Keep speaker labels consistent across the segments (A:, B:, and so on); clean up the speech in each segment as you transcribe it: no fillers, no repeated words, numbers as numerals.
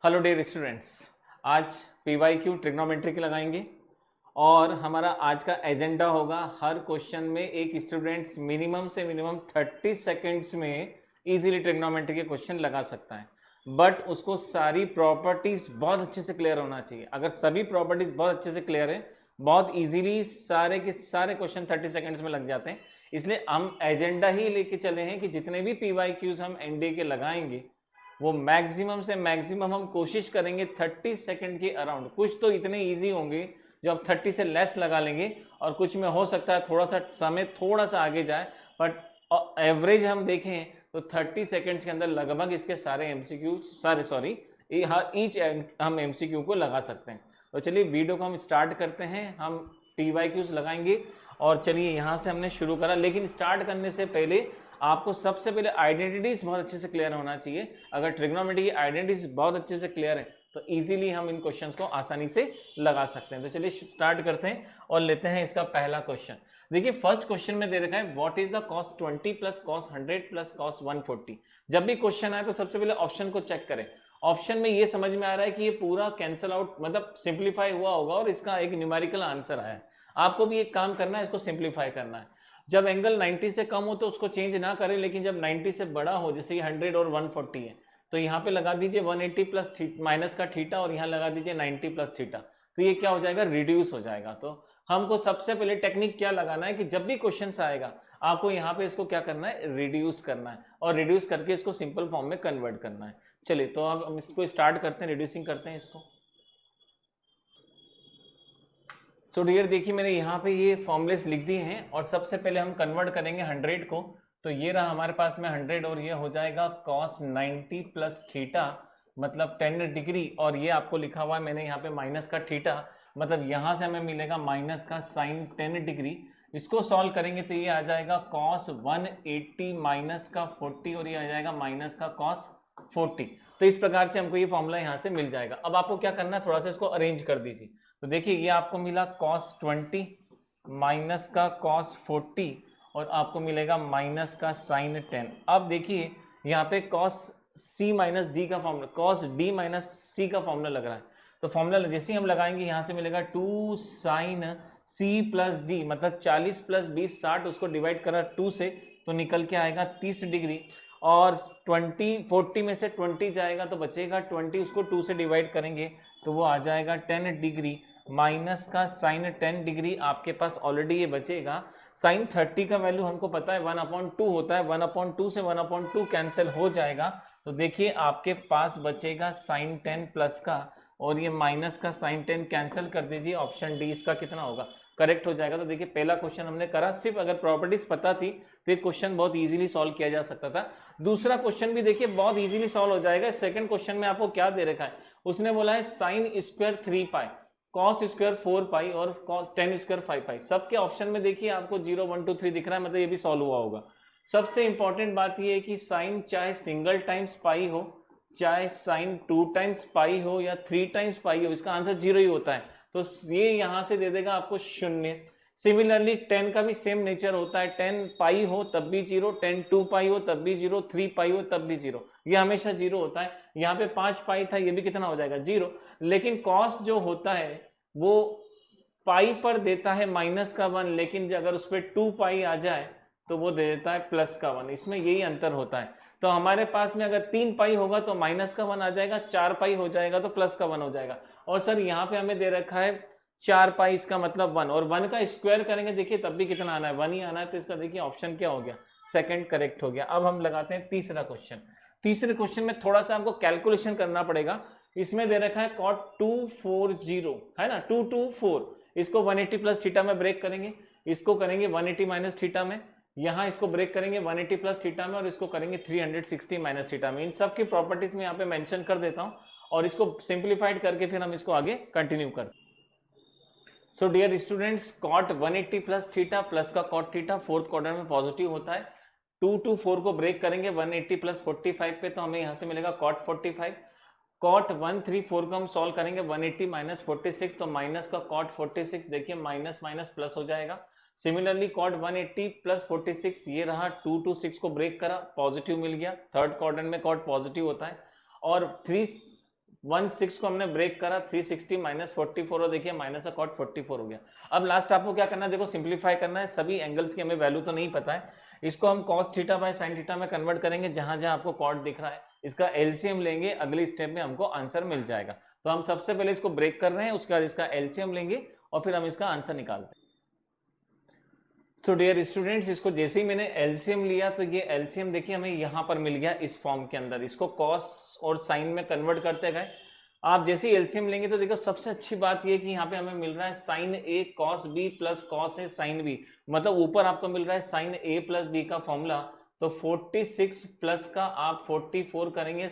A: Hello dear students, आज PYQ trigonometry के लगाएंगे और हमारा आज का एजेंडा होगा हर क्वेश्चन में एक स्टूडेंट्स मिनिमम से मिनिमम 30 सेकेंड्स में इजीली ट्रिग्नोमेट्री के क्वेश्चन लगा सकता है। बट उसको सारी प्रॉपर्टीज बहुत अच्छे से क्लियर होना चाहिए। अगर सभी प्रॉपर्टीज बहुत अच्छे से क्लियर है, बहुत इजीली सारे के सारे क्वेश्चन 30 सेकेंड्स में लग जाते हैं। इसलिए हम एजेंडा ही लेके चले हैं कि जितने भी PYQs हम NDA के लगाएंगे वो मैक्सिमम से मैक्सिमम हम कोशिश करेंगे 30 सेकंड के अराउंड। कुछ तो इतने इजी होंगे जो आप 30 से लेस लगा लेंगे और कुछ में हो सकता है थोड़ा सा समय थोड़ा सा आगे जाए, बट एवरेज हम देखें तो 30 सेकंड्स के अंदर लगभग इसके सारे MCQ ईच हम MCQ को लगा सकते हैं। तो चलिए वीडियो को हम स्टार्ट करते हैं। हम PYQs लगाएंगे और चलिए यहाँ से हमने शुरू करा, लेकिन स्टार्ट करने से पहले आपको सबसे पहले आइडेंटिटीज बहुत अच्छे से क्लियर होना चाहिए। अगर ट्रिग्नोमेट्री की आइडेंटिटीज बहुत अच्छे से क्लियर है तो इजीली हम इन क्वेश्चंस को आसानी से लगा सकते हैं। तो चलिए स्टार्ट करते हैं और लेते हैं इसका पहला क्वेश्चन। देखिए फर्स्ट क्वेश्चन में दे रखा है what is the cos 20 plus cos 100 plus cos 140। जब भी क्वेश्चन आए तो सबसे पहले ऑप्शन को चेक करें। ऑप्शन में ये समझ में आ रहा है कि ये पूरा कैंसल आउट मतलब सिंप्लीफाई हुआ होगा और इसका एक न्यूमेरिकल आंसर आया है। आपको भी एक काम करना है, इसको सिंप्लीफाई करना है। जब एंगल 90 से कम हो तो उसको चेंज ना करें, लेकिन जब 90 से बड़ा हो, जैसे ये 100 और 140 है, तो यहाँ पे लगा दीजिए 180 प्लस माइनस का थीटा और यहाँ लगा दीजिए 90 प्लस थीटा। तो ये क्या हो जाएगा, रिड्यूस हो जाएगा। तो हमको सबसे पहले टेक्निक क्या लगाना है कि जब भी क्वेश्चन आएगा आपको यहाँ पे इसको क्या करना है, रिड्यूस करना है और रिड्यूस करके इसको सिंपल फॉर्म में कन्वर्ट करना है। चलिए तो अब हम इसको स्टार्ट करते हैं, रिड्यूसिंग करते हैं इसको। सो डियर देखिए मैंने यहाँ पे ये फॉर्मूलेस लिख दिए हैं और सबसे पहले हम कन्वर्ट करेंगे 100 को। तो ये रहा हमारे पास में 100 और ये हो जाएगा cos 90 प्लस थीटा मतलब 10 डिग्री, और ये आपको लिखा हुआ है मैंने यहाँ पे माइनस का थीटा, मतलब यहाँ से हमें मिलेगा माइनस का साइन 10 डिग्री। इसको सॉल्व करेंगे तो ये आ जाएगा cos 180 माइनस का 40 और ये आ जाएगा माइनस का cos 40। तो इस प्रकार से हमको ये फॉर्मूला यहाँ से मिल जाएगा। अब आपको क्या करना है, थोड़ा सा इसको अरेंज कर दीजिए। तो देखिए ये आपको मिला cos 20 माइनस का cos 40 और आपको मिलेगा माइनस का साइन 10। अब देखिए यहाँ पे cos c माइनस डी का formula, cos d minus c का फॉर्मूला लग रहा है। तो फॉर्मूला जैसे ही हम लगाएंगे यहाँ से मिलेगा 2 साइन c प्लस डी, मतलब 40 प्लस 20 60, उसको डिवाइड करा 2 से तो निकल के आएगा 30 डिग्री। और 40 में से 20 जाएगा तो बचेगा 20, उसको 2 से डिवाइड करेंगे तो वो आ जाएगा 10 डिग्री माइनस का साइन 10 डिग्री। आपके पास ऑलरेडी ये बचेगा। साइन 30 का वैल्यू हमको पता है 1/2 होता है, 1/2 से 1/2 कैंसिल हो जाएगा। तो देखिए आपके पास बचेगा साइन 10 प्लस का और ये माइनस का साइन 10 कैंसिल कर दीजिए। ऑप्शन डी इसका कितना होगा, करेक्ट हो जाएगा। तो देखिए पहला क्वेश्चन हमने करा, सिर्फ अगर प्रॉपर्टीज पता थी तो ये क्वेश्चन बहुत इजीली सॉल्व किया जा सकता था। दूसरा क्वेश्चन भी देखिए बहुत इजीली सॉल्व हो जाएगा। सेकंड क्वेश्चन में आपको क्या दे रखा है, उसने बोला है साइन स्क्वायर 3 पाई, कॉस स्क्वायर 4 पाई और कॉस 10 स्क्वायर 5 पाई। सबके ऑप्शन में देखिए आपको 0 1 2 3 दिख रहा है, मतलब ये भी सॉल्व हुआ होगा। सबसे इंपॉर्टेंट बात ये है कि साइन चाहे सिंगल टाइम्स पाई हो, चाहे साइन 2 टाइम्स पाई हो या 3 टाइम्स पाई हो, इसका आंसर 0 ही होता है। तो ये यहां से दे देगा आपको 0। सिमिलरली 10 का भी सेम नेचर होता है, 10 पाई हो तब भी 0, 10 2 पाई हो तब भी 0, 3 पाई हो तब भी 0, ये हमेशा 0 होता है। यहाँ पे 5 पाई था, ये भी कितना हो जाएगा 0। लेकिन कॉस जो होता है वो पाई पर देता है माइनस का 1, लेकिन अगर उस पर 2 पाई आ जाए तो वो दे देता है प्लस का 1। इसमें यही अंतर होता है। तो हमारे पास में अगर 3 पाई होगा तो माइनस का 1 आ जाएगा, 4 पाई हो जाएगा तो प्लस का 1 हो जाएगा। और सर यहाँ पे हमें दे रखा है 4 पाई, इसका मतलब 1, और 1 का स्क्वायर करेंगे देखिए तब भी कितना आना है, 1 ही आना है। तो इसका देखिए ऑप्शन क्या हो गया, सेकंड करेक्ट हो गया। अब हम लगाते हैं तीसरा क्वेश्चन। तीसरे क्वेश्चन में थोड़ा सा आपको कैलकुलेशन करना पड़ेगा। इसमें दे रखा है cot 240 है ना, 224, इसको 180 प्लस थीटा में ब्रेक करेंगे, इसको करेंगे 180 माइनस थीटा में, यहाँ इसको ब्रेक करेंगे 180 प्लस थीटा में और इसको करेंगे 360 माइनस थीटा में। इन सब की प्रॉपर्टीज में यहाँ पे मेंशन कर देता हूँ और इसको सिंप्लीफाइड करके फिर हम इसको आगे कंटिन्यू करते हैं। So dear students, cot 180 plus theta plus का cot थीटा फोर्थ क्वाड्रेंट में पॉजिटिव होता है। 2 to 4 को ब्रेक करेंगे 180 प्लस 45 पे, तो हमें यहाँ से मिलेगा cot 45। cot 134 को हम सॉल्व करेंगे 180 माइनस 46, तो माइनस का cot 46 देखिए माइनस माइनस प्लस हो जाएगा। सिमिलरली cot 180 प्लस 46, ये रहा 2 to 6 को ब्रेक करा, पॉजिटिव मिल गया। थर्ड क्वाड्रेंट में cot पॉजिटिव होता है। और 16 को हमने ब्रेक करा, 360 माइनस 44 और देखिए माइनस का कॉट 44 हो गया। अब लास्ट आपको क्या करना है, देखो सिंप्लीफाई करना है, सभी एंगल्स की हमें वैल्यू तो नहीं पता है, इसको हम cos theta by sin theta में कन्वर्ट करेंगे, जहां जहां आपको कॉट दिख रहा है इसका एलसीएम लेंगे, अगली स्टेप में हमको आंसर मिल जाएगा। तो हम सबसे पहले इसको ब्रेक कर रहे हैं, उसके बाद इसका एलसीएम लेंगे और फिर हम इसका आंसर निकालते हैं। सो डियर स्टूडेंट्स, इसको जैसे ही मैंने एलसीएम लिया तो ये एलसीएम देखिए हमें यहाँ पर मिल गया इस फॉर्म के अंदर, इसको कॉस और साइन में कन्वर्ट करते गए। आप जैसे ही एलसीएम लेंगे तो देखो सबसे अच्छी बात ये कि यहाँ पे हमें मिल रहा है sign A cos B plus cos A sine B, मतलब ऊपर आपको मिल रहा है साइन ए प्लस बी का फॉर्मूला। तो 46 प्लस का आप 44 करेंगे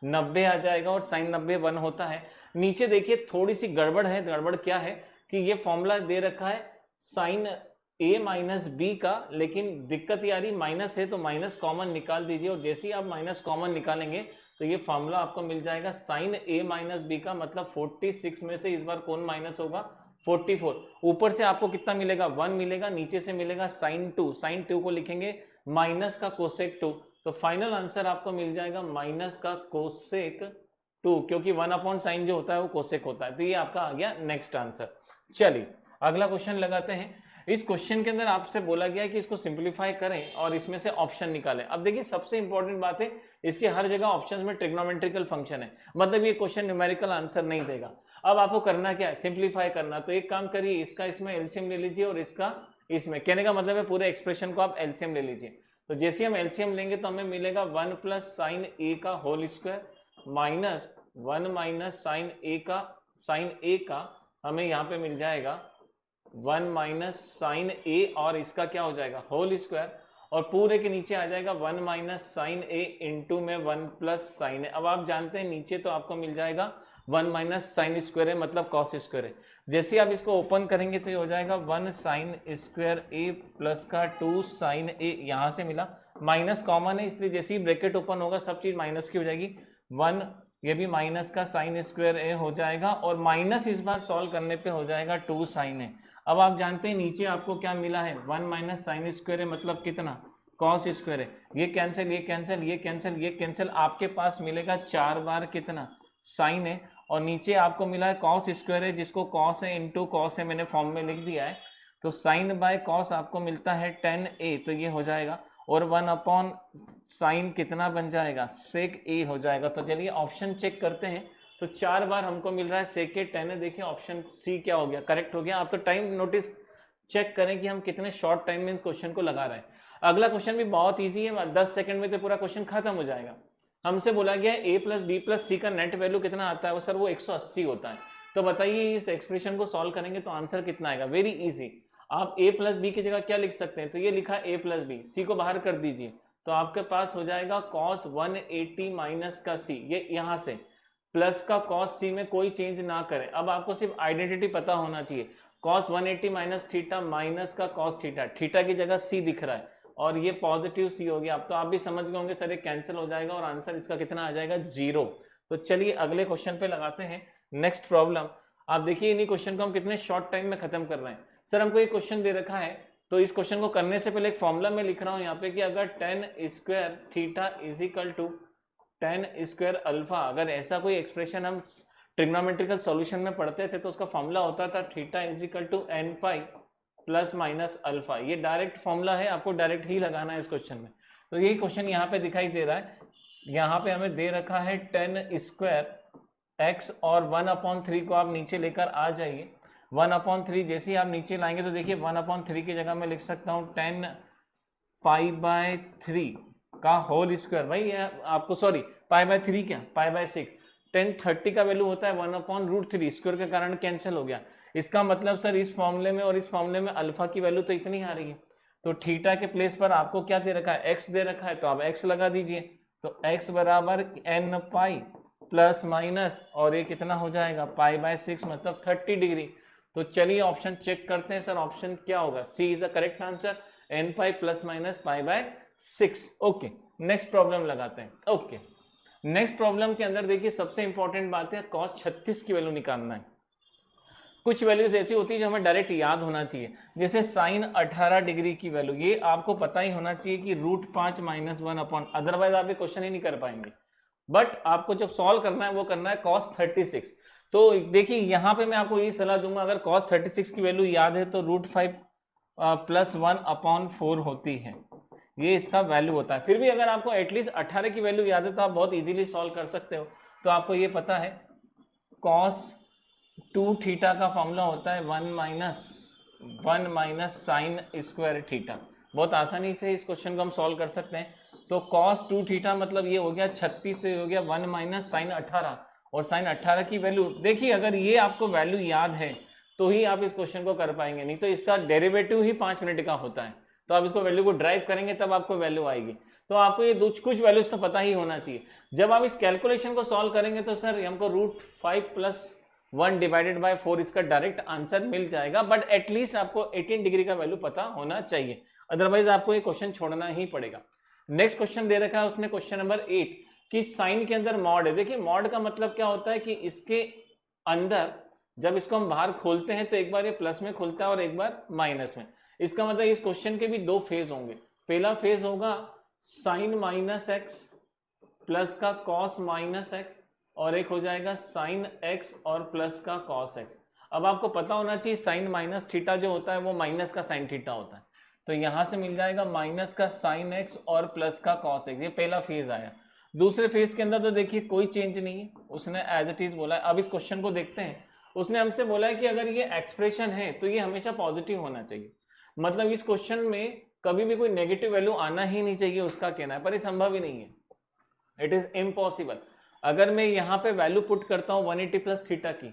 A: 90 आ जाएगा, और साइन 90 1 होता है। नीचे देखिए थोड़ी सी गड़बड़ है, गड़बड़ क्या है कि ये फॉर्मूला दे रखा है साइन a माइनस बी का, लेकिन दिक्कत ये आ रही माइनस है तो माइनस कॉमन निकाल दीजिए, और जैसे ही आप माइनस कॉमन निकालेंगे तो ये फॉर्मूला आपको मिल जाएगा साइन a माइनस बी का, मतलब 46 में से इस बार कौन माइनस होगा 44। ऊपर से आपको कितना मिलेगा 1 मिलेगा, नीचे से मिलेगा साइन 2, साइन 2 को लिखेंगे माइनस का कोसेक 2, तो फाइनल आंसर आपको मिल जाएगा माइनस का कोसेक 2, क्योंकि 1 अपॉन साइन जो होता है वो कोसेक होता है। तो ये आपका आ गया नेक्स्ट आंसर। चलिए अगला क्वेश्चन लगाते हैं। इस क्वेश्चन के अंदर आपसे बोला गया है कि इसको सिंप्लीफाई करें और इसमें से ऑप्शन निकालें। अब देखिए सबसे इंपॉर्टेंट बात है, इसके हर जगह ऑप्शंस में ट्रिग्नोमेट्रिकल फंक्शन है, मतलब ये क्वेश्चन न्यूमेरिकल आंसर नहीं देगा। अब आपको करना क्या है, सिंप्लीफाई करना। तो एक काम करिए, इसका इसमें एलसीएम ले लीजिए और इसका इसमें, कहने का मतलब है पूरे एक्सप्रेशन को आप एलसीएम ले लीजिए। तो जैसे हम एलसीएम लेंगे तो हमें मिलेगा 1 प्लस साइन ए का whole square minus 1 minus sine A का हमें यहाँ पे मिल जाएगा 1 माइनस साइन ए, और इसका क्या हो जाएगा होल स्क्वायर, और पूरे के नीचे आ जाएगा 1 माइनस साइन ए इंटू में 1 प्लस साइन ए। अब आप जानते हैं नीचे तो आपको मिल जाएगा 1 माइनस साइन स्क्वायर है, मतलब कॉस स्क्वायर है। जैसे आप इसको ओपन करेंगे तो ये हो जाएगा 1 साइन स्क्वायर ए प्लस का 2 साइन ए, यहाँ से मिला, माइनस कॉमन है इसलिए जैसे ही ब्रैकेट ओपन होगा सब चीज माइनस की हो जाएगी, 1 ये भी माइनस का साइन स्क्वायर ए हो जाएगा, और माइनस इस बार सॉल्व करने पे हो जाएगा 2 साइन ए। अब आप जानते हैं नीचे आपको क्या मिला है 1 माइनस साइन स्क्वायर है, मतलब कितना कॉस स्क्वायर है, ये कैंसिल ये कैंसिल ये कैंसिल ये कैंसिल, आपके पास मिलेगा 4 बार कितना साइन है, और नीचे आपको मिला है कॉस स्क्वायर है, जिसको कॉस है इंटू कॉस है मैंने फॉर्म में लिख दिया है, तो साइन बाय कॉस आपको मिलता है 10a, तो ये हो जाएगा, और 1 अपॉन साइन कितना बन जाएगा सेक ए हो जाएगा। तो चलिए ऑप्शन चेक करते हैं। तो 4 बार हमको मिल रहा है सेक ए 10 है, देखिए ऑप्शन सी क्या हो गया, करेक्ट हो गया। आप तो टाइम नोटिस चेक करें कि हम कितने शॉर्ट टाइम में क्वेश्चन को लगा रहे हैं। अगला क्वेश्चन भी बहुत इजी है, 10 सेकंड में तो पूरा क्वेश्चन खत्म हो जाएगा। हमसे बोला गया ए प्लस बी प्लस सी का नेट वैल्यू कितना आता है, वो सर वो 180 होता है। तो बताइए इस एक्सप्रेशन को सॉल्व करेंगे तो आंसर कितना आएगा, वेरी इजी। आप ए प्लस बी की जगह क्या लिख सकते हैं, तो ये लिखा ए प्लस बी, सी को बाहर कर दीजिए, तो आपके पास हो जाएगा कॉस 180 माइनस का सी, ये यहाँ से प्लस का कॉस सी में कोई चेंज ना करें। अब आपको सिर्फ आइडेंटिटी पता होना चाहिए, कॉस 180 माइनस थीटा माइनस का कॉस थीटा, थीटा की जगह सी दिख रहा है और ये पॉजिटिव सी हो गया। अब तो आप भी समझ गए होंगे सर ये कैंसिल हो जाएगा और आंसर इसका कितना आ जाएगा 0। तो चलिए अगले क्वेश्चन पे लगाते हैं नेक्स्ट प्रॉब्लम। आप देखिए इन्हीं क्वेश्चन को हम कितने शॉर्ट टाइम में खत्म कर रहे हैं। सर हमको एक क्वेश्चन दे रखा है, तो इस क्वेश्चन को करने से पहले एक फॉर्मूला में लिख रहा हूँ यहाँ पे कि अगर tan square theta is equal to tan square alpha, अगर ऐसा कोई एक्सप्रेशन हम ट्रिग्नोमेट्रिकल सॉल्यूशन में पढ़ते थे तो उसका फॉर्मूला होता था theta is equal to n pi plus minus alpha. ये डायरेक्ट फॉर्मूला है, आपको डायरेक्ट ही लगाना है इस क्वेश्चन में। तो यही क्वेश्चन यहाँ पे दिखाई दे रहा है, यहाँ पे हमें दे रखा है tan स्क्वायर x और 1/3 को आप नीचे लेकर आ जाइए। 1/3 जैसे ही आप नीचे लाएंगे तो देखिए 1/3 की जगह मैं लिख सकता हूँ 10 पाई/3 का होल स्क्वायर। भाई ये आपको सॉरी पाई/3 क्या पाई/6, 10/30 का वैल्यू होता है 1/√3, स्क्वायर के कारण कैंसिल हो गया। इसका मतलब सर इस फॉर्मूले में और इस फॉर्मूले में अल्फा की वैल्यू तो इतनी आ रही है, तो थीटा के प्लेस पर आपको क्या दे रखा है x दे रखा है, तो आप x लगा दीजिए। तो x बराबर n पाई प्लस माइनस और ये कितना हो जाएगा पाई/6 मतलब 30 डिग्री। तो चलिए ऑप्शन चेक करते हैं सर, ऑप्शन क्या होगा, C is the correct answer, n pi plus minus पाई/6। ओके नेक्स्ट प्रॉब्लम लगाते हैं। ओके नेक्स्ट प्रॉब्लम के अंदर देखिए सबसे इंपॉर्टेंट बात है cos 36 की वैल्यू निकालना है। कुछ वैल्यूज ऐसी होती है जो हमें डायरेक्ट याद होना चाहिए, जैसे साइन 18 डिग्री की वैल्यू, ये आपको पता ही होना चाहिए कि √5 - 1 अपॉन, अदरवाइज आप ये क्वेश्चन ही नहीं कर पाएंगे। बट आपको जब सॉल्व करना है वो करना है cos 36। तो देखिए यहाँ पे मैं आपको यही सलाह दूंगा, अगर cos 36 की वैल्यू याद है तो √5 + 1/4 होती है, ये इसका वैल्यू होता है। फिर भी अगर आपको एटलीस्ट 18 की वैल्यू याद है तो आप बहुत इजीली सॉल्व कर सकते हो। तो आपको ये पता है cos 2 थीटा का फॉर्मूला होता है 1 माइनस साइन स्क्वायर थीटा। बहुत आसानी से इस क्वेश्चन को हम सॉल्व कर सकते हैं। तो cos 2 थीटा मतलब ये हो गया 36 से हो गया 1 माइनस साइन 18, और साइन 18 की वैल्यू देखिए, अगर ये आपको वैल्यू याद है तो ही आप इस क्वेश्चन को कर पाएंगे, नहीं तो इसका डेरिवेटिव ही 5 मिनट का होता है। तो आप इसको वैल्यू को ड्राइव करेंगे तब आपको वैल्यू आएगी। तो आपको ये कुछ वैल्यूज तो पता ही होना चाहिए। जब आप इस कैलकुलेशन को सॉल्व करेंगे तो सर हमको √5 + 1 डिवाइडेड बाय 4 इसका डायरेक्ट आंसर मिल जाएगा, बट एटलीस्ट आपको 18 डिग्री का वैल्यू पता होना चाहिए, अदरवाइज आपको ये क्वेश्चन छोड़ना ही पड़ेगा। नेक्स्ट क्वेश्चन दे रखा है उसने, क्वेश्चन नंबर 8 कि साइन के अंदर मॉड है। देखिए मॉड का मतलब क्या होता है कि इसके अंदर जब इसको हम बाहर खोलते हैं तो एक बार ये प्लस में खुलता है और एक बार माइनस में। इसका मतलब इस क्वेश्चन के भी दो फेज होंगे। पहला फेज होगा साइन -x प्लस का कॉस -x, और एक हो जाएगा साइन x और प्लस का कॉस x। अब आपको पता होना चाहिए साइन माइनस थीटा जो होता है वो माइनस का साइन थीटा होता है, तो यहां से मिल जाएगा माइनस का साइन x और प्लस का कॉस x। ये पहला फेज आया। दूसरे फेज के अंदर तो देखिए कोई चेंज नहीं है, उसने एज इट इज बोला है। अब इस क्वेश्चन को देखते हैं। उसने हमसे बोला है कि अगर ये एक्सप्रेशन है तो ये हमेशा पॉजिटिव होना चाहिए, मतलब इस क्वेश्चन में कभी भी कोई नेगेटिव वैल्यू आना ही नहीं चाहिए, उसका कहना है। पर ये संभव ही नहीं है, इट इज इम्पॉसिबल। अगर मैं यहाँ पे वैल्यू पुट करता हूँ 180 प्लस थीटा की,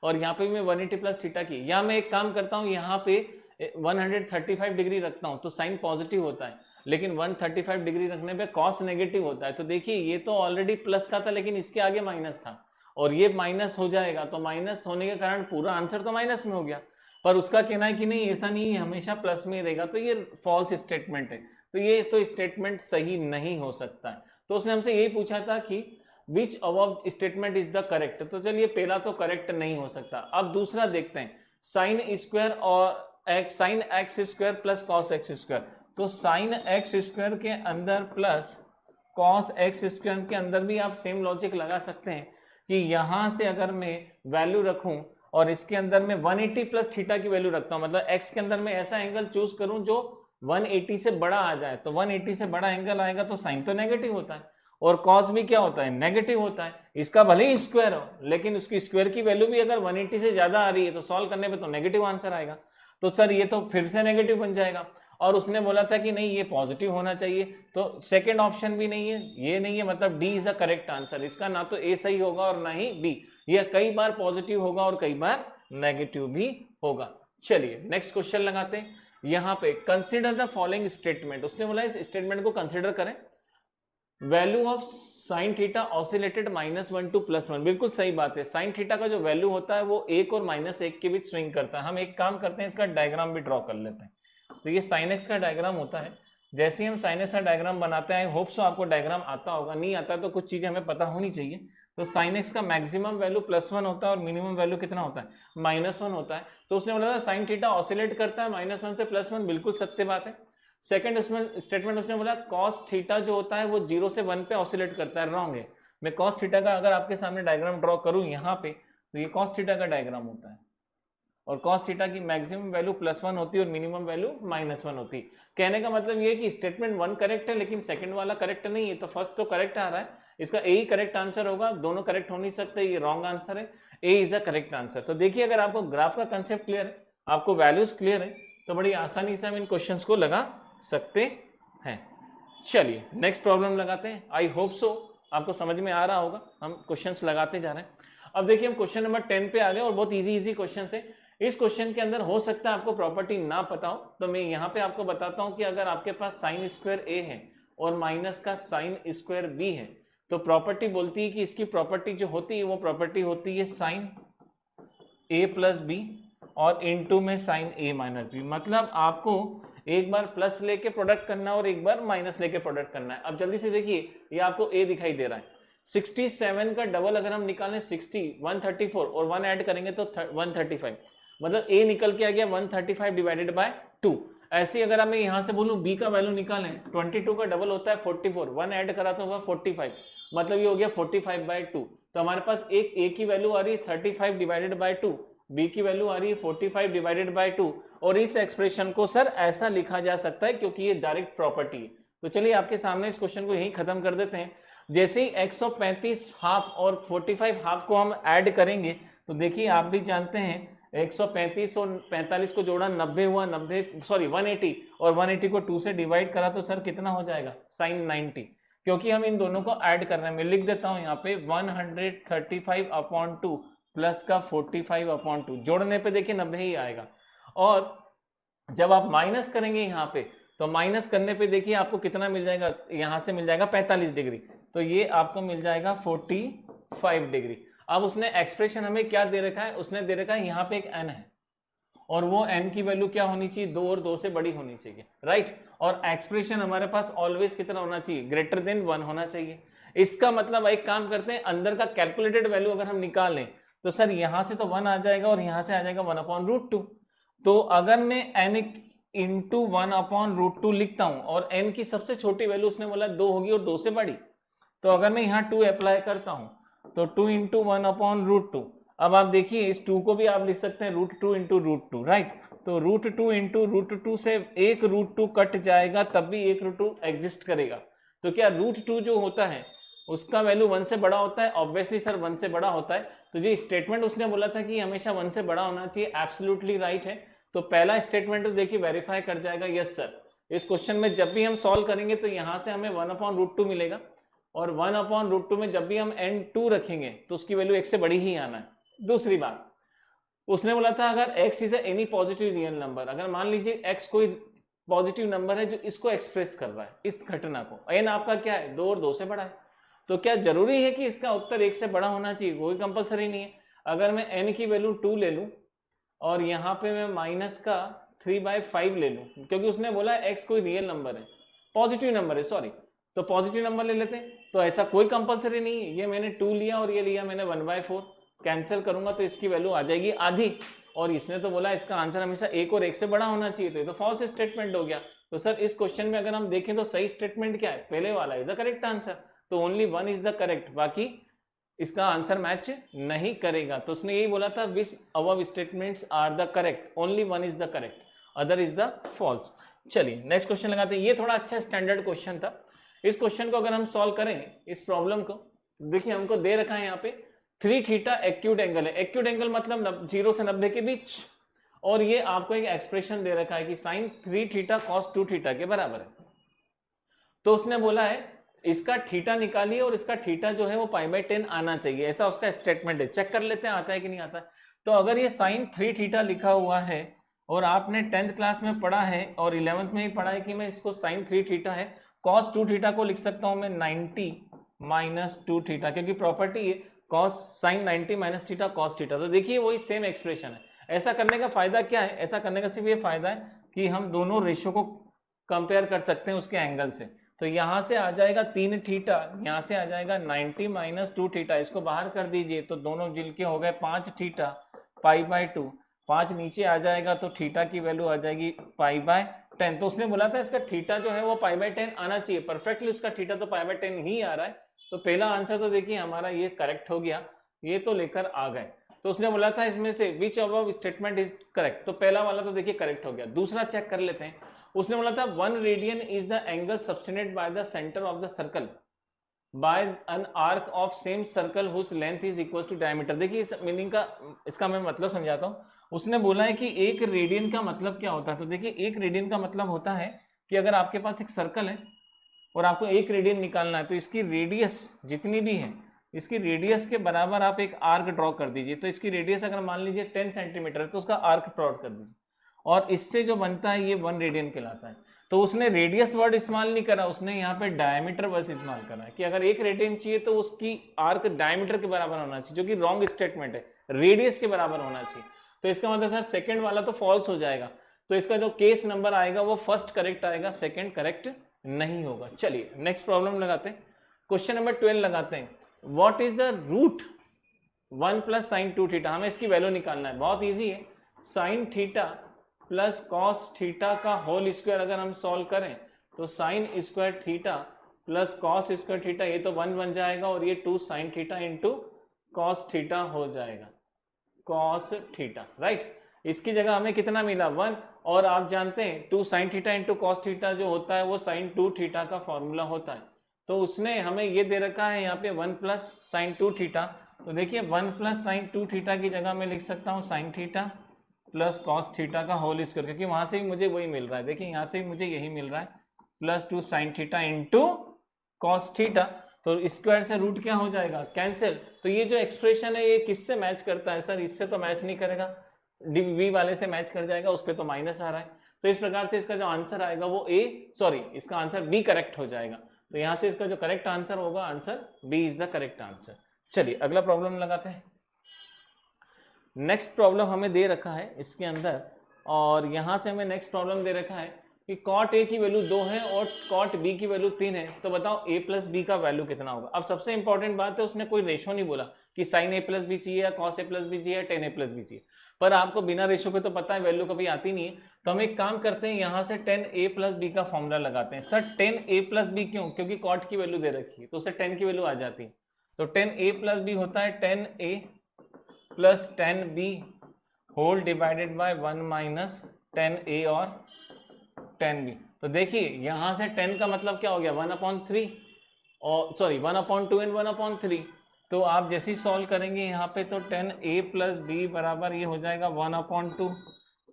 A: और यहाँ पे मैं 180 प्लस थीटा की, या मैं एक काम करता हूँ यहाँ पे 135 डिग्री रखता हूँ तो साइन पॉजिटिव होता है, लेकिन 135 डिग्री रखने पे कॉस नेगेटिव होता है। तो देखिए ये तो ऑलरेडी प्लस का था लेकिन इसके आगे माइनस था, और ये माइनस हो जाएगा, तो माइनस होने के कारण पूरा आंसर तो माइनस में हो गया। पर उसका कहना है कि नहीं ऐसा नहीं है, हमेशा प्लस में रहेगा, तो ये फॉल्स स्टेटमेंट है। तो ये तो स्टेटमेंट सही नहीं हो सकता है। तो उसने हमसे यही पूछा था कि which above statement is the correct. तो चलिए पहला तो करेक्ट नहीं हो सकता। अब दूसरा देखते हैं, साइन स्क्वायर और sine x square plus cos x square. तो साइन एक्स स्क्वायर के अंदर प्लस कॉस एक्स स्क्वायर के अंदर भी आप सेम लॉजिक लगा सकते हैं कि यहां से अगर मैं वैल्यू रखूं और इसके अंदर मैं 180 प्लस थीटा की वैल्यू रखता हूं, मतलब एक्स के अंदर मैं ऐसा एंगल चूज करूं जो 180 से बड़ा आ जाए, तो 180 से बड़ा एंगल आएगा तो साइन तो नेगेटिव होता है, और कॉस भी क्या होता है, नेगेटिव होता है। इसका भले ही स्क्वायर हो लेकिन उसकी स्क्वायर की वैल्यू भी अगर 180 से ज्यादा आ रही है तो सॉल्व करने पे तो नेगेटिव आंसर आएगा। तो सर ये तो फिर से नेगेटिव बन जाएगा, और उसने बोला था कि नहीं ये पॉजिटिव होना चाहिए, तो सेकंड ऑप्शन भी नहीं है, ये नहीं है, मतलब D is a correct answer. इसका ना तो ए सही होगा और ना ही बी, ये कई बार पॉजिटिव होगा और कई बार नेगेटिव भी होगा। चलिए नेक्स्ट क्वेश्चन लगाते हैं। यहाँ पे कंसिडर द फॉलोइंग स्टेटमेंट, उसने बोला इस स्टेटमेंट को कंसिडर करें। Value of sine theta oscillated -1 to +1। बिल्कुल सही बात है, साइन थीटा का जो वैल्यू होता है वो 1 और -1 के बीच स्विंग करता है। हम एक काम करते हैं, इसका डायग्राम भी ड्रॉ कर लेते हैं। तो ये साइन एक्स का डायग्राम होता है। जैसे ही हम साइन एक्स का डायग्राम बनाते हैं, होप सो आपको डायग्राम आता होगा, नहीं आता तो कुछ चीजें हमें पता होनी चाहिए। तो साइन एक्स का मैक्सिमम वैल्यू +1 होता है और मिनिमम वैल्यू कितना होता है, -1 होता है। तो उसने बोला था साइन थीटा ऑसिलेट करता है -1 से +1, बिल्कुल सत्य बात है। सेकंड उसमें स्टेटमेंट उसने बोला कॉस थीटा जो होता है वो 0 से 1 पे ऑसिलेट करता है, रॉन्ग है। मैं कॉस थीटा का अगर आपके सामने डायग्राम ड्रॉ करूं यहाँ पे, तो ये कॉस थीटा का डायग्राम होता है, और कॉस थीटा की मैक्सिमम वैल्यू +1 होती है और मिनिमम वैल्यू -1 होती है। कहने का मतलब ये है कि स्टेटमेंट 1 करेक्ट है लेकिन सेकंड वाला करेक्ट नहीं है, तो फर्स्ट तो करेक्ट आ रहा है, इसका ए ही करेक्ट आंसर होगा, दोनों करेक्ट हो नहीं सकते, ये रॉन्ग आंसर है, ए इज द करेक्ट आंसर। तो देखिए अगर आपको ग्राफ का कंसेप्ट क्लियर है, आपको वैल्यूज क्लियर है, तो बड़ी आसानी से हम इन क्वेश्चन को लगा सकते हैं। चलिए नेक्स्ट प्रॉब्लम लगाते हैं। आई होप सो आपको समझ में आ रहा होगा, हम क्वेश्चंस लगाते जा रहे हैं। अब देखिए हम क्वेश्चन नंबर 10 पे आ गए, और बहुत इजी क्वेश्चन है। इस क्वेश्चन के अंदर हो सकता है आपको प्रॉपर्टी ना पता हो, तो मैं यहाँ पे आपको बताता हूँ कि अगर आपके पास साइन स्क्वायर ए है और माइनस का साइन स्क्वायर बी है, तो प्रॉपर्टी बोलती है कि इसकी प्रॉपर्टी जो होती है वो प्रॉपर्टी होती है साइन ए प्लस बी और इनटू में साइन ए माइनस बी। मतलब आपको एक बार प्लस लेके प्रोडक्ट करना है और एक बार माइनस लेके प्रोडक्ट करना है। अब जल्दी से देखिए, ये आपको ए दिखाई दे रहा है, 67 का डबल अगर हम निकालें 60, 134 और 1 ऐड करेंगे तो 135, मतलब ए निकल के आ गया 135 डिवाइडेड बाय 2। ऐसे ही अगर मैं यहाँ से बोलूँ बी का वैल्यू निकालें, 22 का डबल होता है 44, 1 ऐड करा तो होगा 45, मतलब ये हो गया 45/2। तो हमारे पास एक ए की वैल्यू आ रही है 35 डिवाइडेड बाई 2, बी की वैल्यू आ रही है 45 डिवाइडेड बाई 2, और इस एक्सप्रेशन को सर ऐसा लिखा जा सकता है क्योंकि ये डायरेक्ट प्रॉपर्टी है। तो चलिए आपके सामने इस क्वेश्चन को यहीं खत्म कर देते हैं। जैसे ही 135 हाफ और 45 हाफ को हम ऐड करेंगे तो देखिए आप भी जानते हैं 135 और 45 को जोड़ा 90 हुआ, 180, और 180 को 2 से डिवाइड करा तो सर कितना हो जाएगा sin 90, क्योंकि हम इन दोनों को ऐड कर रहे हैं। मैं लिख देता हूं यहाँ पे 135/2 प्लस का 45/2, जोड़ने पे देखिए 90 ही आएगा। और जब आप माइनस करेंगे यहाँ पे तो माइनस करने पे देखिए आपको कितना मिल जाएगा, यहाँ से मिल जाएगा 45 डिग्री, तो ये आपको मिल जाएगा 45 डिग्री। अब उसने एक्सप्रेशन हमें क्या दे रखा है, उसने दे रखा है यहाँ पे एक n है और वो n की वैल्यू क्या होनी चाहिए, 2 और 2 से बड़ी होनी चाहिए, राइट। और एक्सप्रेशन हमारे पास ऑलवेज कितना होना चाहिए, ग्रेटर देन 1 होना चाहिए। इसका मतलब एक काम करते हैं, अंदर का कैलकुलेटेड वैल्यू अगर हम निकालें तो सर यहाँ से तो 1 आ जाएगा और यहाँ से आ जाएगा 1/√2। तो अगर मैं n इंटू 1/√2 लिखता हूँ और n की सबसे छोटी वैल्यू उसने बोला 2 होगी और 2 से बड़ी, तो अगर मैं यहाँ 2 अप्लाई करता हूँ तो 2 इंटू 1/√2। अब आप देखिए इस 2 को भी आप लिख सकते हैं √2 इंटू √2, राइट। तो √2 इंटू √2 से एक √2 कट जाएगा तब भी एक √2 एग्जिस्ट करेगा। तो क्या √2 जो होता है उसका वैल्यू 1 से बड़ा होता है, ऑब्वियसली सर 1 से बड़ा होता है। तो ये स्टेटमेंट उसने बोला था कि हमेशा 1 से बड़ा होना चाहिए, एब्सोल्युटली राइट है। तो पहला स्टेटमेंट तो देखिए वेरीफाई कर जाएगा, यस सर। इस क्वेश्चन में जब भी हम सॉल्व करेंगे तो यहाँ से हमें 1/√2 मिलेगा और 1/√2 में जब भी हम n2 रखेंगे तो उसकी वैल्यू 1 से बड़ी ही आना है। दूसरी बात, उसने बोला था अगर x is any positive real number, अगर मान लीजिए x कोई पॉजिटिव नंबर है जो इसको एक्सप्रेस कर रहा है, इस घटना को, n आपका क्या है 2 और 2 से बड़ा है, तो क्या जरूरी है कि इसका उत्तर 1 से बड़ा होना चाहिए? कोई कंपलसरी नहीं है। अगर मैं n की वैल्यू 2 ले लूं और यहाँ पे मैं माइनस का 3/5 ले लूं, क्योंकि उसने बोला x कोई रियल नंबर है, पॉजिटिव नंबर है, सॉरी, तो पॉजिटिव नंबर ले लेते हैं। तो ऐसा कोई कंपलसरी नहीं है, ये मैंने 2 लिया और ये लिया मैंने 1/4, कैंसिल करूंगा तो इसकी वैल्यू आ जाएगी आधी, और इसने तो बोला इसका आंसर हमेशा 1 और 1 से बड़ा होना चाहिए, तो ये तो फॉल्स स्टेटमेंट हो गया। तो सर इस क्वेश्चन में अगर हम देखें तो सही स्टेटमेंट क्या है, पहले वाला इज द करेक्ट आंसर, तो ओनली 1 इज द करेक्ट, बाकी इसका आंसर मैच नहीं करेगा। तो उसने यही बोला था which above statements are the correct, only 1 is the correct, other is the false. चलिए नेक्स्ट क्वेश्चन लगाते हैं। ये थोड़ा अच्छा स्टैंडर्ड क्वेश्चन था। इस क्वेश्चन को अगर हम सॉल्व करें, इस प्रॉब्लम को देखिए, हमको दे रखा है यहाँ पे 3 थीटा एक्यूट एंगल है, एक्यूट एंगल मतलब 0 से 90 के बीच, और ये आपको एक एक्सप्रेशन दे रखा है कि साइन 3 थीटा कॉस 2 थीटा के बराबर है। तो उसने बोला है इसका थीटा निकालिए और इसका थीटा जो है वो π/10 आना चाहिए, ऐसा उसका स्टेटमेंट है। चेक कर लेते हैं आता है कि नहीं आता है। तो अगर ये साइन 3 थीटा लिखा हुआ है और आपने 10th क्लास में पढ़ा है और 11th में ही पढ़ा है कि मैं इसको साइन 3 थीटा है, कॉस 2 थीटा को लिख सकता हूं मैं 90 - 2 थीटा, क्योंकि प्रॉपर्टी है cos sine 90 - theta cos theta. तो देखिए वही सेम एक्सप्रेशन है। ऐसा करने का फायदा क्या है, ऐसा करने का सिर्फ ये फायदा है कि हम दोनों रेशियो को कंपेयर कर सकते हैं उसके एंगल से। तो यहाँ से आ जाएगा 3 थीटा, यहाँ से आ जाएगा 90 - 2 थीटा, इसको बाहर कर दीजिए तो दोनों मिल के हो गए 5 थीटा π/2, 5 नीचे आ जाएगा तो थीटा की वैल्यू आ जाएगी π/10। तो उसने बोला था इसका थीटा जो है वो π/10 आना चाहिए, परफेक्टली उसका थीटा तो π/10 ही आ रहा है। तो पहला आंसर तो देखिए हमारा ये करेक्ट हो गया, ये तो लेकर आ गए। तो उसने बोला था इसमें से विच अबव स्टेटमेंट इज करेक्ट, तो पहला वाला तो देखिए करेक्ट हो गया। दूसरा चेक कर लेते हैं। उसने बोला था 1 radian is the angle subtended by the centre of the circle by an arc of same circle whose length is equal to diameter. देखिए इस मीनिंग का, इसका मैं मतलब समझाता हूँ। उसने बोला है कि 1 रेडियन का मतलब क्या होता है। तो देखिए 1 रेडियन का मतलब होता है कि अगर आपके पास एक सर्कल है और आपको 1 रेडियन निकालना है तो इसकी रेडियस जितनी भी है, इसकी रेडियस के बराबर आप एक आर्क ड्रॉ कर दीजिए। तो इसकी रेडियस अगर मान लीजिए 10 सेंटीमीटर है तो उसका आर्क ड्रॉ कर दीजिए, और इससे जो बनता है ये 1 रेडियन कहलाता है। तो उसने रेडियस वर्ड इस्तेमाल नहीं करा, उसने यहाँ पे डायमीटर वर्ड इस्तेमाल करा है कि अगर 1 रेडियन चाहिए तो उसकी आर्क डायमीटर के बराबर होना चाहिए, जो कि रॉन्ग स्टेटमेंट है, रेडियस के बराबर होना चाहिए। तो इसका मतलब सर सेकंड वाला तो फॉल्स हो जाएगा। तो इसका जो केस नंबर आएगा वो फर्स्ट करेक्ट आएगा, सेकंड करेक्ट नहीं होगा। चलिए नेक्स्ट प्रॉब्लम लगाते हैं। क्वेश्चन नंबर 12 लगाते हैं। What is the root 1 + sin 2 theta. हमें इसकी वैल्यू निकालना है, बहुत ईजी है। Sine theta plus cos theta का होल स्क्वायर अगर हम सॉल्व करें तो sine square theta plus cos square theta, ये तो 1 बन जाएगा और ये 2 sine theta into cos theta हो जाएगा, कॉस थीटा, राइट। इसकी जगह हमें कितना मिला 1, और आप जानते हैं 2 sine theta into cos theta जो होता है वो साइन 2 थीटा का फॉर्मूला होता है। तो उसने हमें ये दे रखा है यहाँ पे 1 प्लस साइन 2 थीटा, तो देखिए 1 प्लस साइन 2 थीटा की जगह मैं लिख सकता हूँ sign theta plus cos theta का होल स्क्वायर, क्योंकि वहां से भी मुझे वही मिल रहा है, देखिए यहाँ से भी मुझे यही मिल रहा है, plus 2 sine theta into cos theta. तो स्क्वायर से रूट क्या हो जाएगा, कैंसिल। तो ये जो एक्सप्रेशन है ये किससे मैच करता है सर, इससे तो मैच नहीं करेगा, डी वाले से मैच कर जाएगा, उस पर तो माइनस आ रहा है। तो इस प्रकार से इसका जो आंसर आएगा वो इसका आंसर बी करेक्ट हो जाएगा। तो यहाँ से इसका जो करेक्ट आंसर होगा, answer B is the correct answer. चलिए अगला प्रॉब्लम लगाते हैं। नेक्स्ट प्रॉब्लम हमें दे रखा है इसके अंदर, और यहाँ से हमें नेक्स्ट प्रॉब्लम दे रखा है कि कॉट ए की वैल्यू 2 है और कॉट बी की वैल्यू 3 है, तो बताओ ए प्लस बी का वैल्यू कितना होगा। अब सबसे इंपॉर्टेंट बात है उसने कोई रेशो नहीं बोला कि साइन ए प्लस बी चाहिए या कॉस ए प्लस बी चाहिए या टेन ए प्लस बी चाहिए, पर आपको बिना रेशो के तो पता है वैल्यू कभी आती नहीं है। तो हम एक काम करते हैं, यहाँ से 10a प्लस बी का फॉर्मूला लगाते हैं। सर 10a प्लस बी क्यों, क्योंकि कॉट की वैल्यू दे रखी है तो उससे 10 की वैल्यू आ जाती है। तो 10a प्लस बी होता है 10a plus 10b whole divided by 1 minus 10a और 10b। तो देखिए यहाँ से 10 का मतलब क्या हो गया 1/3, और सॉरी 1/2 एंड 1/3। तो आप जैसे ही सॉल्व करेंगे यहाँ पे तो 10a प्लस बी बराबर ये हो जाएगा 1/2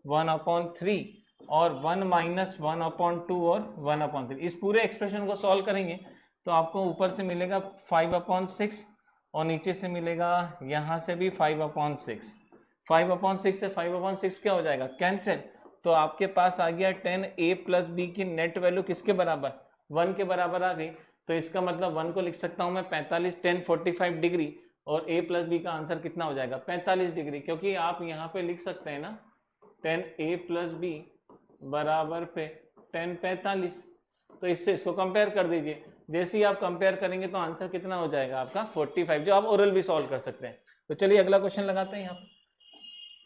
A: 1/3 और 1 माइनस 1/2 और 1/3। इस पूरे एक्सप्रेशन को सॉल्व करेंगे तो आपको ऊपर से मिलेगा 5/6 और नीचे से मिलेगा यहाँ से भी 5/6। 5/6 से 5/6 क्या हो जाएगा, कैंसिल। तो आपके पास आ गया 10a प्लस बी की नेट वैल्यू किसके बराबर, 1 के बराबर आ गई। तो इसका मतलब 1 को लिख सकता हूँ मैं 45 10 45 डिग्री, और a प्लस बी का आंसर कितना हो जाएगा 45 डिग्री, क्योंकि आप यहाँ पे लिख सकते हैं ना 10a प्लस बी बराबर पे 10 45। तो इससे इसको कंपेयर कर दीजिए, जैसे ही आप कंपेयर करेंगे तो आंसर कितना हो जाएगा आपका 45, जो आप ओरल भी सॉल्व कर सकते हैं। तो चलिए अगला क्वेश्चन लगाते हैं यहाँ।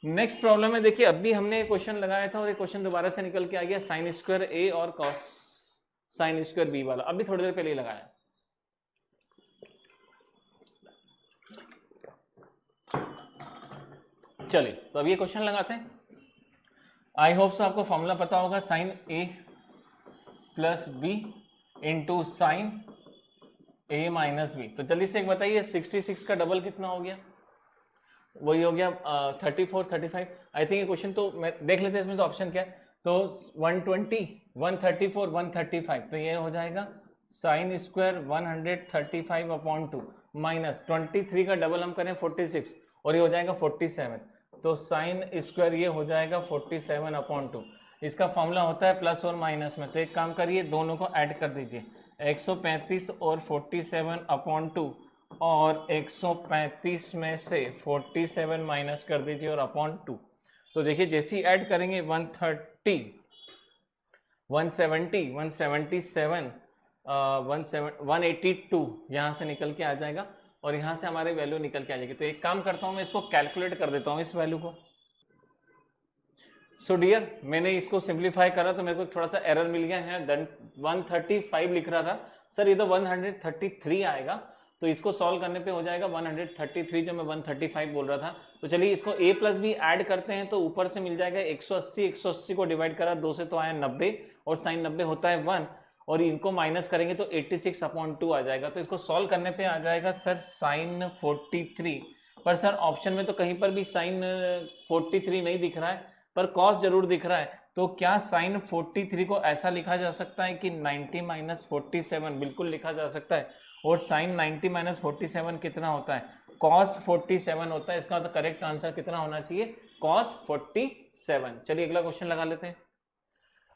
A: नेक्स्ट प्रॉब्लम है, देखिए अभी हमने क्वेश्चन लगाया था और एक क्वेश्चन दोबारा से निकल के आ गया, साइन स्क्वायर ए और कॉस साइन स्क्वायर बी वाला, अभी थोड़ी देर पहले ही लगाया। चलिए तो अब ये क्वेश्चन लगाते हैं। आई होप सो आपको फॉर्मूला पता होगा, साइन ए प्लस बी इंटू साइन ए माइनस बी। तो जल्दी से एक बताइए 66 का डबल कितना हो गया, वही हो गया 34 35। आई थिंक ये क्वेश्चन तो मैं देख लेते हैं इसमें तो ऑप्शन क्या है। तो 120 134 135, तो ये हो जाएगा साइन स्क्वायर 135/2 माइनस 23 का डबल हम करें 46 और ये हो जाएगा 47। तो साइन स्क्वायर ये हो जाएगा 47/2। इसका फॉर्मूला होता है प्लस और माइनस में, तो एक काम करिए दोनों को ऐड कर दीजिए, 135 और 47/2 और 135 में से 47 माइनस कर दीजिए और अपॉन 2। तो देखिए जैसे ही ऐड करेंगे 130 170 177 182 यहाँ से निकल के आ जाएगा और यहाँ से हमारे वैल्यू निकल के आ जाएगी। तो एक काम करता हूँ मैं इसको कैलकुलेट कर देता हूँ इस वैल्यू को। सो डियर मैंने इसको सिंप्लीफाई करा तो मेरे को थोड़ा सा एरर मिल गया है, 135 लिख रहा था सर, ये तो 133 आएगा। तो इसको सॉल्व करने पे हो जाएगा 133 जो मैं 135 बोल रहा था। तो चलिए इसको a प्लस बी ऐड करते हैं तो ऊपर से मिल जाएगा 180 180 को डिवाइड करा 2 से तो आया 90 और साइन 90 होता है 1 और इनको माइनस करेंगे तो 86/2 आ जाएगा। तो इसको सॉल्व करने पे आ जाएगा सर साइन 43, पर सर ऑप्शन में तो कहीं पर भी साइन 43 नहीं दिख रहा है पर कॉस जरूर दिख रहा है। तो क्या साइन 43 को ऐसा लिखा जा सकता है कि 90 माइनस 47, बिल्कुल लिखा जा सकता है। और साइन 90 माइनस 47 कितना होता है, कॉस 47 होता है। इसका तो करेक्ट आंसर कितना होना चाहिए, कॉस 47। चलिए अगला क्वेश्चन लगा लेते हैं।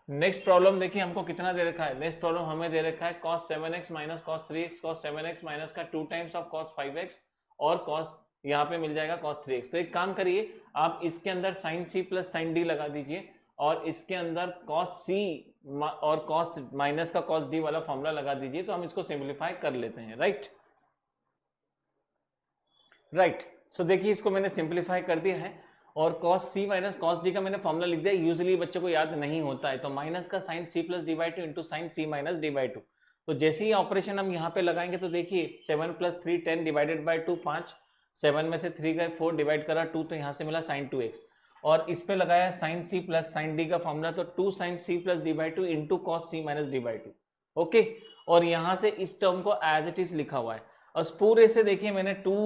A: नेक्स्ट प्रॉब्लम देखिए हमको कितना दे रखा है, नेक्स्ट प्रॉब्लम हमें दे रखा है cos 7x minus cos 3x, cos 7x minus का 2 टाइम्स ऑफ cos 5x और cos यहाँ पे मिल जाएगा cos 3x। तो एक काम करिए आप इसके अंदर sin c plus sin d लगा दीजिए और इसके अंदर cos c और cos माइनस का cos d वाला फॉर्मूला लगा दीजिए। तो हम इसको सिंप्लीफाई कर लेते हैं, राइट। सो देखिए इसको मैंने सिंप्लीफाई कर दिया है और cos c minus cos d का मैंने फॉर्मूला लिख दिया। यूजुअली बच्चों को याद नहीं होता है तो माइनस का sin c plus d/2 into sine c minus d/2। तो जैसे ही ऑपरेशन हम यहाँ पे लगाएंगे तो देखिए 7 + 3 10 डिवाइडेड बाय 2 5, 7 में से 3 गए 4 डिवाइड करा 2, तो यहाँ से मिला sin 2x, और इस पे लगाया sin c plus sin d का फॉर्मूला, तो 2 sin c plus d by 2 into cos c minus d by 2। Okay, और यहाँ से इस टर्म को एज इट इज लिखा हुआ है, और पूरे से देखिए मैंने 2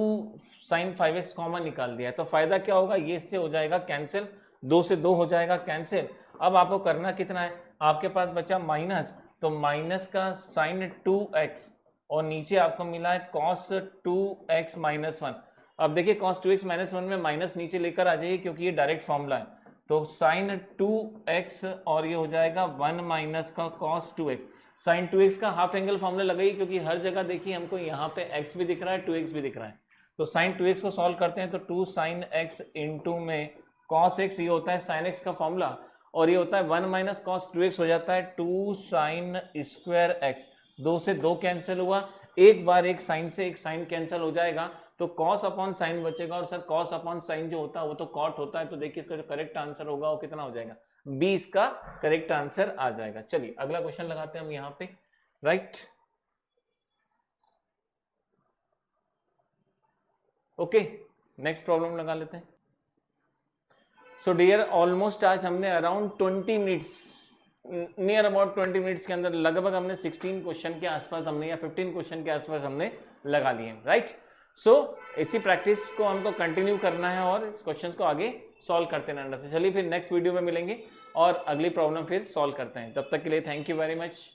A: sin 5x कॉमन निकाल दिया है, तो फायदा क्या होगा, ये इससे हो जाएगा कैंसिल, 2 से 2 हो जाएगा कैंसिल। अब आपको करना कितना है, आपके पास बचा माइनस, तो माइनस का sin 2x और नीचे आपको मिला है cos 2x माइनस 1। अब देखिए cos 2x माइनस 1 में माइनस नीचे लेकर आ जाइए क्योंकि ये डायरेक्ट फॉर्मूला है, तो sin 2x और ये हो जाएगा 1 माइनस का cos 2x। sin 2x का हाफ एंगल फॉर्मूला लगाइए क्योंकि हर जगह देखिए हमको यहाँ पे x भी दिख रहा है 2x भी दिख रहा है, तो sin 2x को सॉल्व करते हैं तो 2 sin x इंटू में cos x, ये होता है sin x का फॉर्मूला, और ये होता है 1 माइनस cos 2x हो जाता है 2 sin स्क्वायर x। 2 से 2 कैंसिल हुआ, एक बार एक साइन से एक साइन कैंसिल हो जाएगा, तो cos अपॉन साइन बचेगा, और सर cos अपॉन साइन जो होता है वो तो cot होता है, तो देखिए इसका जो करेक्ट आंसर होगा वो कितना हो जाएगा, 20 का करेक्ट आंसर आ जाएगा। चलिए अगला क्वेश्चन लगाते हैं हम यहाँ पे, राइट। ओके, नेक्स्ट प्रॉब्लम लगा लेते हैं। सो डियर, ऑलमोस्ट आज हमने around 20 minutes, near about 20 minutes के अंदर लगभग हमने 16 क्वेश्चन के आसपास हमने, या 15 क्वेश्चन के आसपास हमने लगा लिए, राइट। सो इसी प्रैक्टिस को हमको कंटिन्यू करना है और क्वेश्चंस को आगे सॉल्व करते रहना। चलिए फिर नेक्स्ट वीडियो में मिलेंगे और अगली प्रॉब्लम फिर सॉल्व करते हैं, तब तक के लिए थैंक यू वेरी मच।